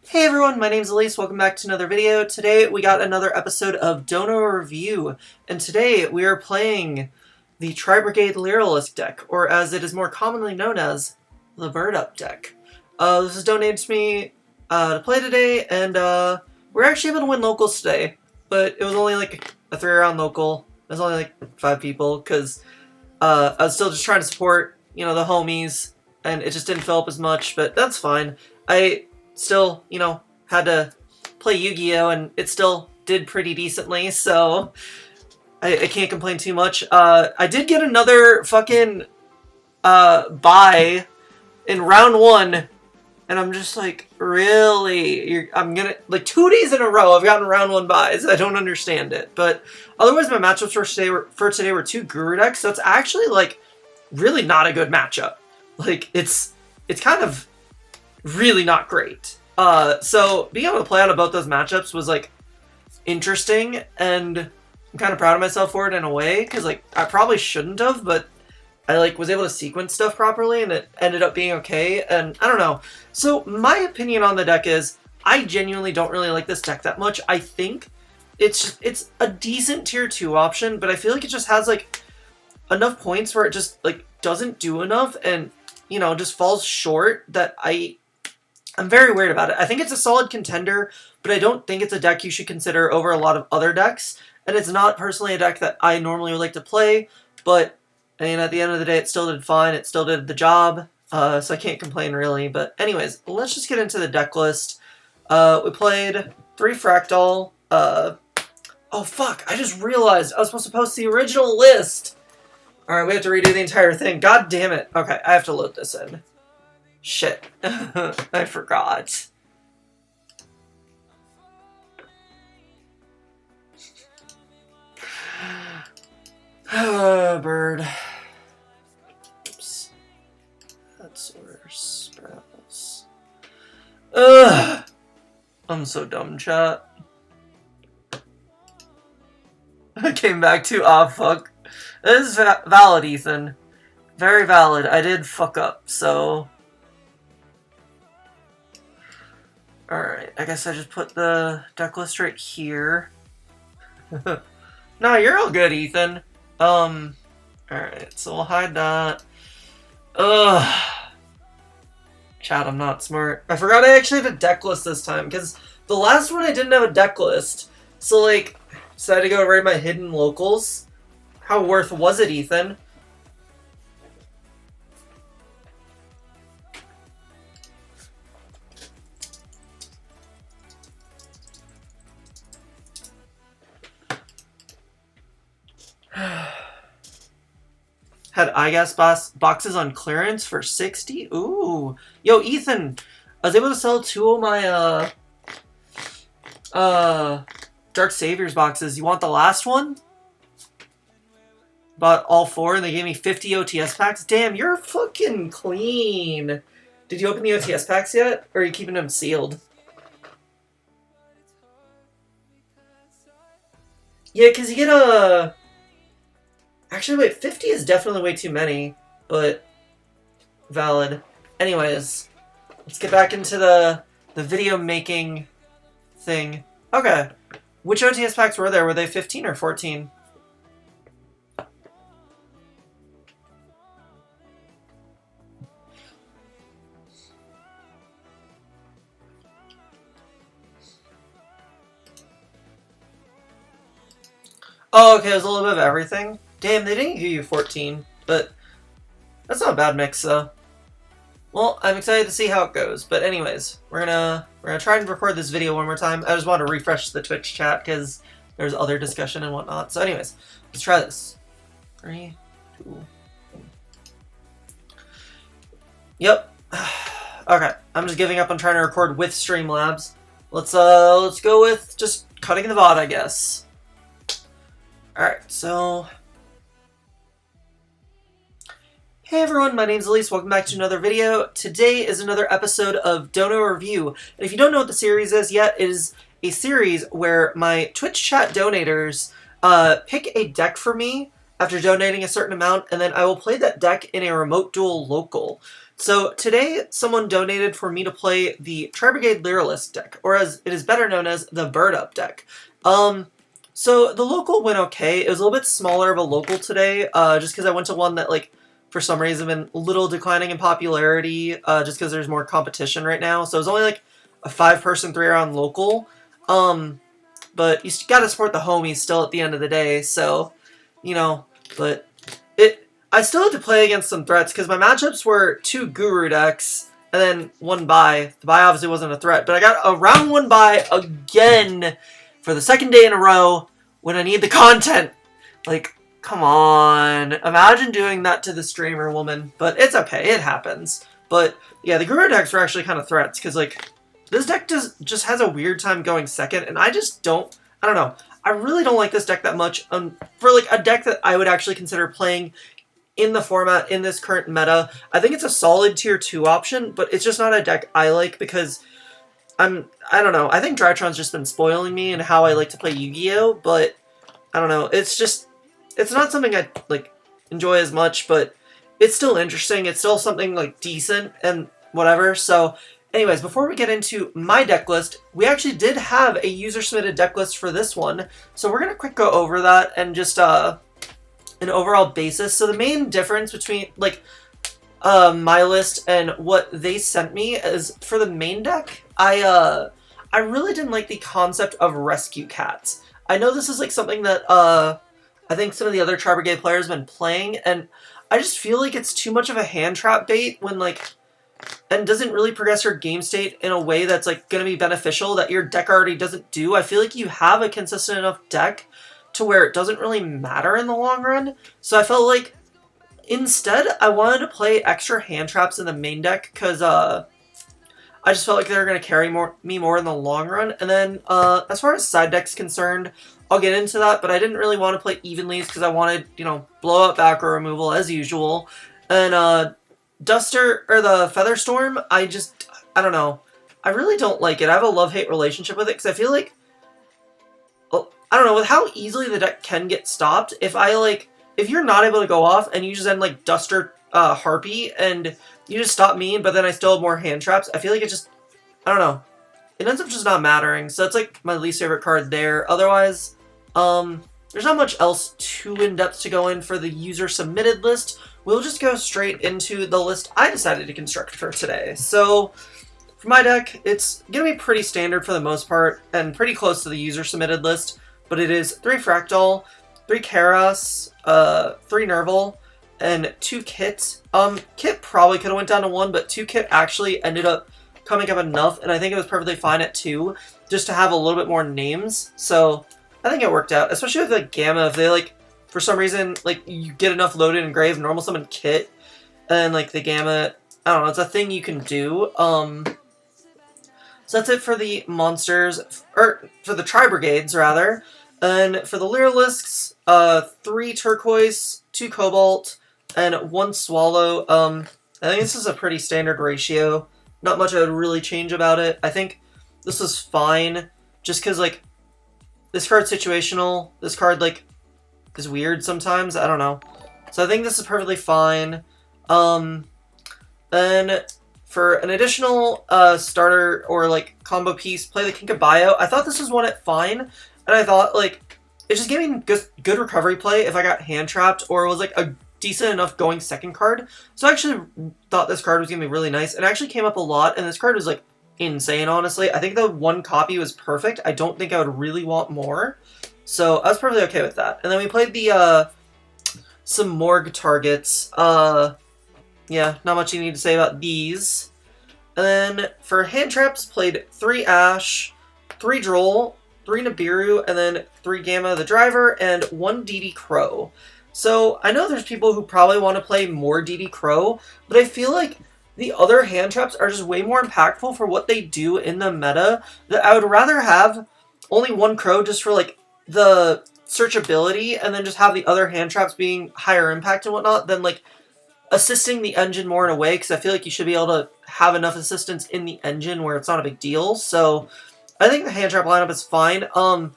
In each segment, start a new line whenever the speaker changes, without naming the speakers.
Hey everyone, my name's Elise. Welcome back to another video. Today we got another episode of Dono Review, and today we are playing the Tri-Brigade Lyrilusc deck, or as it is more commonly known as, the Bird Up deck. This is donated to me to play today, and we're actually able to win locals today, but it was only like a 3-round local. It was only like 5 people, because I was still just trying to support, you know, the homies, and it just didn't fill up as much, but that's fine. I still, you know, had to play Yu-Gi-Oh! And it still did pretty decently, so I can't complain too much. I did get another fucking bye in round 1, and I'm just like, really? I'm gonna, like, 2 days in a row I've gotten round 1 buys. I don't understand it. But otherwise my matchups for today were 2 Guru decks, so it's actually, like, really not a good matchup. Like, it's kind of really not great. So being able to play out of both those matchups was like interesting, and I'm kind of proud of myself for it in a way, because like I probably shouldn't have, but I like was able to sequence stuff properly, and it ended up being okay. And I don't know. So my opinion on the deck is I genuinely don't really like this deck that much. I think it's a decent tier 2 option, but I feel like it just has like enough points where it just like doesn't do enough, and you know, just falls short, that I'm very weird about it. I think it's a solid contender, but I don't think it's a deck you should consider over a lot of other decks. And it's not personally a deck that I normally would like to play, but I mean, at the end of the day, it still did fine. It still did the job, so I can't complain really. But anyways, let's just get into the deck list. We played 3 Fractal. Oh fuck, I just realized I was supposed to post the original list. Alright, we have to redo the entire thing. God damn it. Okay, I have to load this in. Shit. I forgot. Bird. Oops. That's worse. Sprouse. Ugh. I'm so dumb, chat. I came back to, fuck. This is valid, Ethan. Very valid. I did fuck up, so... Alright, I guess I just put the deck list right here. No, you're all good, Ethan. Alright, so we'll hide that. Ugh. Chat, I'm not smart. I forgot I actually had a deck list this time, because the last one I didn't have a deck list. So, like, decided to go raid my hidden locals. How worth was it, Ethan? Had iGas boxes on clearance for 60? Ooh. Yo, Ethan, I was able to sell 2 of my, Dark Saviors boxes. You want the last one? Bought all 4 and they gave me 50 OTS packs. Damn, you're fucking clean. Did you open the OTS packs yet? Or are you keeping them sealed? Yeah, because you get a... Actually, wait, 50 is definitely way too many, but valid. Anyways, let's get back into the video making thing. Okay, which OTS packs were there? Were they 15 or 14? Oh, okay, it was a little bit of everything. Damn, they didn't give you 14, but that's not a bad mix, though. Well, I'm excited to see how it goes. But anyways, we're gonna try and record this video one more time. I just want to refresh the Twitch chat because there's other discussion and whatnot. So anyways, let's try this. 3, 2. Yep. Okay, I'm just giving up on trying to record with Streamlabs. Let's go with just cutting the VOD, I guess. Alright, so... Hey everyone, my name's Elise. Welcome back to another video. Today is another episode of Dono Review. And if you don't know what the series is yet, it is a series where my Twitch chat donators pick a deck for me after donating a certain amount, and then I will play that deck in a remote duel local. So today, someone donated for me to play the Tri-Brigade Lyrilusc deck, or as it is better known as the Bird Up deck. So the local went okay. It was a little bit smaller of a local today, just because I went to one that, like, for some reason been a little declining in popularity, just because there's more competition right now. So it was only like a 5-person 3-round local. But you gotta support the homies still at the end of the day, so, you know, but I still had to play against some threats, because my matchups were 2 Guru decks, and then 1 bye. The bye obviously wasn't a threat, but I got a round 1 bye again for the 2nd day in a row when I need the content. Like, come on. Imagine doing that to the streamer woman, but it's okay, it happens. But, yeah, the Guru decks were actually kind of threats, because, like, this deck just has a weird time going second, and I don't know. I really don't like this deck that much. For, like, a deck that I would actually consider playing in the format, in this current meta, I think it's a solid tier 2 option, but it's just not a deck I like because I don't know, I think Drytron's just been spoiling me and how I like to play Yu-Gi-Oh, but I don't know, it's not something I, like, enjoy as much, but it's still interesting, it's still something, like, decent and whatever, so anyways, before we get into my deck list, we actually did have a user-submitted deck list for this one, so we're gonna quick go over that and just, an overall basis. So the main difference between, like, my list and what they sent me is, for the main deck, I really didn't like the concept of rescue cats. I know this is, like, something that, I think some of the other Tri-Brigade players have been playing, and I just feel like it's too much of a hand trap bait when, like, and doesn't really progress your game state in a way that's, like, going to be beneficial that your deck already doesn't do. I feel like you have a consistent enough deck to where it doesn't really matter in the long run. So I felt like instead I wanted to play extra hand traps in the main deck because I just felt like they were going to carry me more in the long run. And then as far as side deck's concerned, I'll get into that, but I didn't really want to play Evenlies because I wanted, you know, blow up back or removal as usual. And Duster, or the Featherstorm, I don't know. I really don't like it. I have a love-hate relationship with it because I feel like, I don't know, with how easily the deck can get stopped, if you're not able to go off and you just end, like, Duster Harpy and you just stop me, but then I still have more hand traps, I feel like it just, I don't know, it ends up just not mattering. So that's, like, my least favorite card there. Otherwise, there's not much else too in-depth to go in for the user-submitted list. We'll just go straight into the list I decided to construct for today. So, for my deck, it's going to be pretty standard for the most part, and pretty close to the user-submitted list. But it is 3 Fractal, 3 Karas, 3 Nerval, and 2 Kit. Kit probably could have went down to 1, but 2 Kit actually ended up coming up enough, and I think it was perfectly fine at 2, just to have a little bit more names. So I think it worked out, especially with, like, Gamma. If they, like, for some reason, like, you get enough loaded and grave, normal summon Kit, and, like, the Gamma, I don't know, it's a thing you can do. So that's it for the monsters, or for the Tri-Brigades, rather. And for the Lyriluscs, 3 Turquoise, 2 Cobalt, and 1 Swallow. I think this is a pretty standard ratio. Not much I would really change about it. I think this was fine, just because, like, this card's situational. This card, like, is weird sometimes. I don't know. So I think this is perfectly fine. Then for an additional starter or, like, combo piece, play the Kinkabio. I thought this was one at fine, and I thought, like, it just gave me good recovery play if I got hand trapped or was, like, a decent enough going second card. So I actually thought this card was going to be really nice. It actually came up a lot, and this card was, like, insane, honestly. I think the 1 copy was perfect. I don't think I would really want more. So I was perfectly okay with that. And then we played the some Morgue targets. Yeah, not much you need to say about these. And then for hand traps, played 3 Ash, 3 Droll, 3 Nibiru, and then 3 Gamma the Driver, and 1 DD Crow. So I know there's people who probably want to play more DD Crow, but I feel like the other hand traps are just way more impactful for what they do in the meta, that I would rather have only 1 Crow just for, like, the searchability, and then just have the other hand traps being higher impact and whatnot, than, like, assisting the engine more in a way, because I feel like you should be able to have enough assistance in the engine where it's not a big deal. So I think the hand trap lineup is fine. And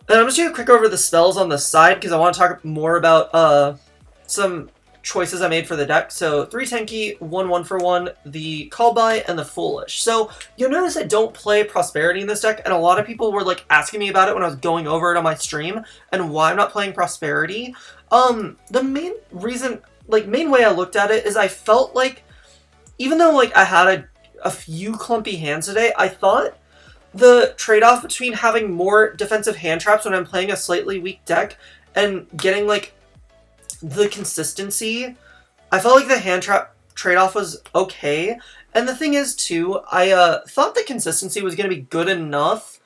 I'm just going to quick over the spells on the side, because I want to talk more about some choices I made for the deck. So 3 Tenki, 1 for 1, the Call By, and the Foolish. So you'll notice I don't play Prosperity in this deck, and a lot of people were like asking me about it when I was going over it on my stream, and why I'm not playing Prosperity. The main reason, like main way I looked at it is I felt like, even though like I had a few clumpy hands today, I thought the trade-off between having more defensive hand traps when I'm playing a slightly weak deck and getting like the consistency, I felt like the hand trap trade-off was okay. And the thing is too, I thought the consistency was going to be good enough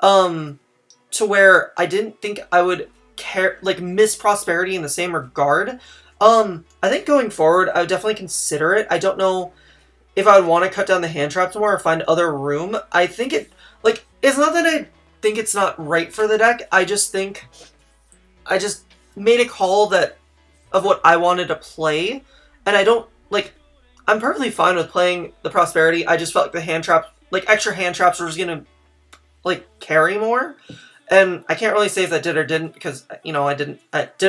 to where I didn't think I would miss Prosperity in the same regard. I think going forward I would definitely consider it. I don't know if I would want to cut down the hand traps more or find other room. I think it's not that I think it's not right for the deck. I just think I just made a call of what I wanted to play, and I don't I'm perfectly fine with playing the Prosperity. I just felt like the hand traps, extra hand traps, were just gonna carry more, and I can't really say if that did or didn't because I didn't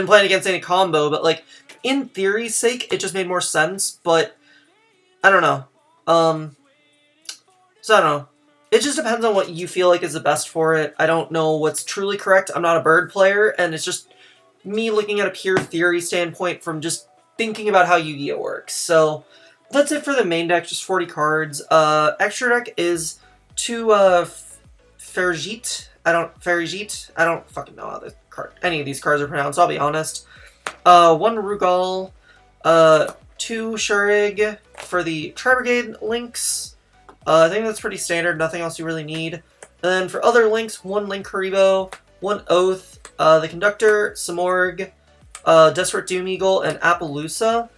play it against any combo, but in theory's sake, it just made more sense. But I don't know. So I don't know. It just depends on what you feel like is the best for it. I don't know what's truly correct. I'm not a bird player, and it's just me looking at a pure theory standpoint from just thinking about how Yu-Gi-Oh! Works. So that's it for the main deck, just 40 cards. Extra deck is 2 Ferjit. I don't fucking know how any of these cards are pronounced, I'll be honest. 1 Rugal, 2 Shurig for the Tri-Brigade links. I think that's pretty standard, nothing else you really need. And then for other links, 1 Link Haribo, 1 Oath, the Conductor, Samorg, Desperate Doom Eagle, and Appaloosa.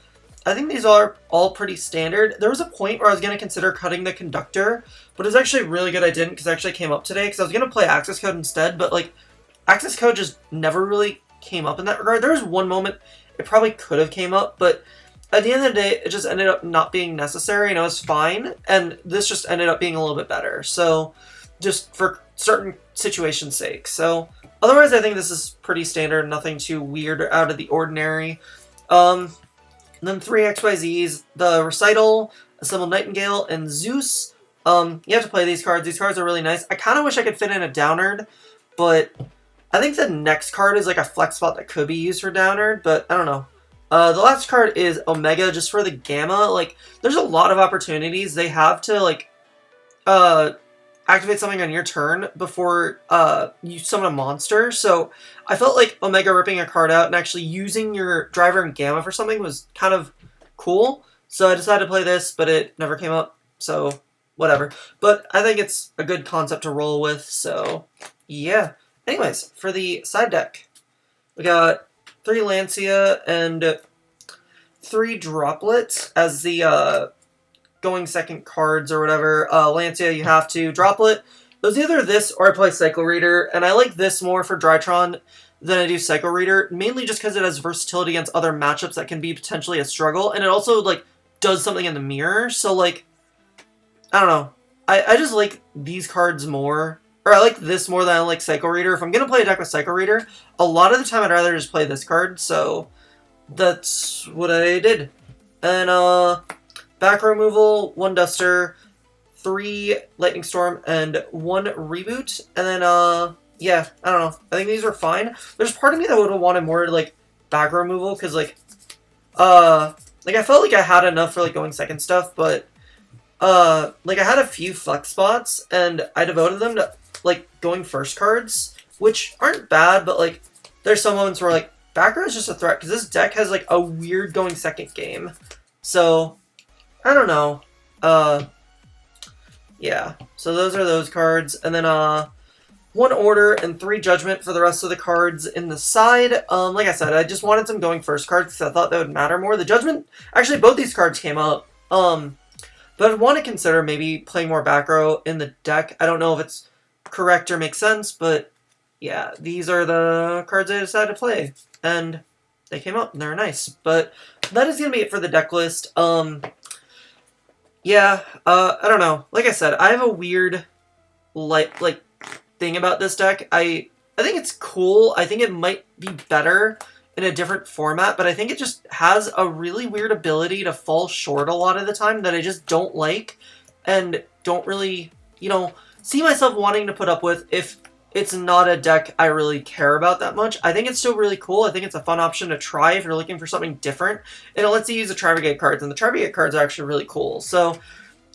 I think these are all pretty standard. There was a point where I was going to consider cutting the Conductor, but it was actually really good I didn't, because it actually came up today, because I was going to play Access Code instead, but Access Code just never really came up in that regard. There was one moment it probably could have came up, but at the end of the day, it just ended up not being necessary, and it was fine, and this just ended up being a little bit better. So, just for certain situations' sake. So, otherwise, I think this is pretty standard, nothing too weird or out of the ordinary. Then 3 XYZs, the Recital, Assembled Nightingale, and Zeus. You have to play these cards. These cards are really nice. I kind of wish I could fit in a Downerd, but I think the next card is a flex spot that could be used for Downerd, but I don't know. The last card is Omega, just for the Gamma. There's a lot of opportunities they have to, activate something on your turn before you summon a monster. So I felt like Omega ripping a card out and actually using your Driver and Gamma for something was kind of cool. So I decided to play this, but it never came up, so whatever. But I think it's a good concept to roll with, so yeah. Anyways, for the side deck, we got 3 Lancia and 3 Droplet as the going second cards or whatever. Lancia, you have to. Droplet, it was either this or I play Cycle Reader, and I like this more for Drytron than I do Cycle Reader, mainly just because it has versatility against other matchups that can be potentially a struggle, and it also does something in the mirror. So I don't know. I just like these cards more. Or I like this more than I like Cycle Reader. If I'm going to play a deck with Cycle Reader, a lot of the time I'd rather just play this card, so that's what I did. And, back removal, 1 Duster, 3 Lightning Storm, and 1 Reboot. And then, yeah, I don't know. I think these are fine. There's part of me that would have wanted more, back removal, because, I felt like I had enough for, going second stuff, but, I had a few flex spots, and I devoted them to going first cards, which aren't bad, but there's some moments where back row is just a threat, because this deck has a weird going second game. So I don't know. Yeah. So those are those cards, and then 1 Order and 3 Judgment for the rest of the cards in the side. Like I said, I just wanted some going first cards because I thought that would matter more. The Judgment, actually both these cards came up. But I'd want to consider maybe playing more back row in the deck. I don't know if it's correct or makes sense, but yeah, these are the cards I decided to play, and they came up, and they're nice. But that is going to be it for the deck list. Yeah, I don't know. Like I said, I have a weird, thing about this deck. I think it's cool. I think it might be better in a different format, but I think it just has a really weird ability to fall short a lot of the time that I just don't like and don't really, you know, see myself wanting to put up with if it's not a deck I really care about that much. I think it's still really cool. I think it's a fun option to try if you're looking for something different. And it lets you use the Tri-Brigade cards, and the Tri-Brigade cards are actually really cool. So,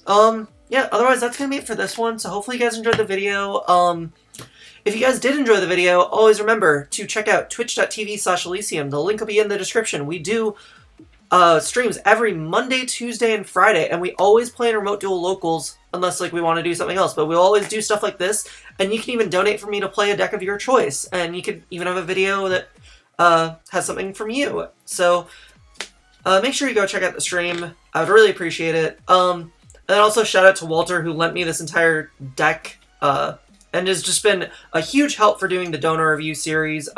yeah, otherwise that's going to be it for this one. So hopefully you guys enjoyed the video. If you guys did enjoy the video, always remember to check out twitch.tv/Elysium. The link will be in the description. We do streams every Monday, Tuesday, and Friday, and we always play in remote duel locals unless like we want to do something else. But we'll always do stuff like this, and you can even donate for me to play a deck of your choice, and you could even have a video that has something from you. So make sure you go check out the stream. I would really appreciate it. And also shout out to Walter, who lent me this entire deck and has just been a huge help for doing the Dono review series.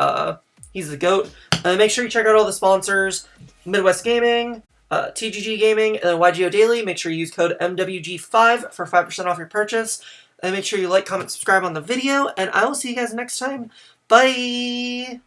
He's the GOAT. Make sure you check out all the sponsors: Midwest Gaming, TGG Gaming, and then YGO Daily. Make sure you use code MWG5 for 5% off your purchase. And make sure you like, comment, subscribe on the video, and I will see you guys next time. Bye!